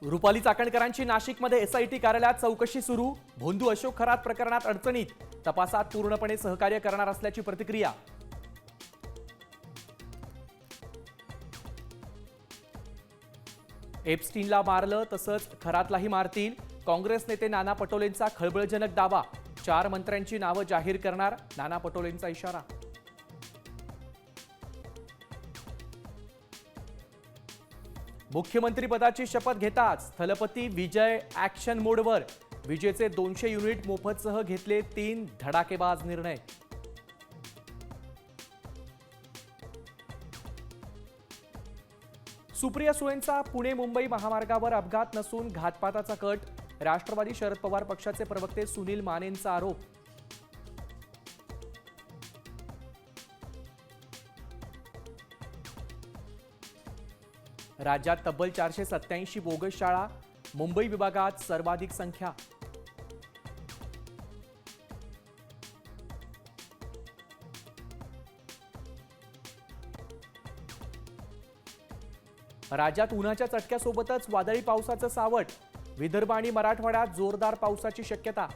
रुपाली चाकणकरांची नाशिकमध्ये एसआयटी कार्यालयात चौकशी सुरू। भोंदू अशोक खरात प्रकरणात अडचणीत, तपासात पूर्णपणे सहकार्य करणार असल्याची प्रतिक्रिया। एप्स्टीनला मारलं तसंच खरातलाही मारतील, काँग्रेस नेते नाना पटोलेंचा खळबळजनक दावा। 4 मंत्र्यांची नावं जाहीर करणार, नाना पटोलेंचा इशारा। मुख्यमंत्री पदाची शपथ घेताच स्थलपती विजय ऍक्शन मोडवर। विजेचे 200 युनिट मोफतसह घेतले 3 धडाकेबाज निर्णय। सुप्रिया सुळेंचा पुणे मुंबई महामार्गावर अपघात नसून घातपाताचा कट। राष्ट्रवादी शरद पवार पक्षाचे प्रवक्ते सुनील मानेंचा आरोप। राज्यात तब्बल 487 बोगस शाळा, मुंबई विभागात सर्वाधिक संख्या। राज्यात उन्हाच्या चटक्यासोबतच वादळी पावसाचं सावट। विदर्भ आणि मराठवाड्यात जोरदार पावसाची शक्यता।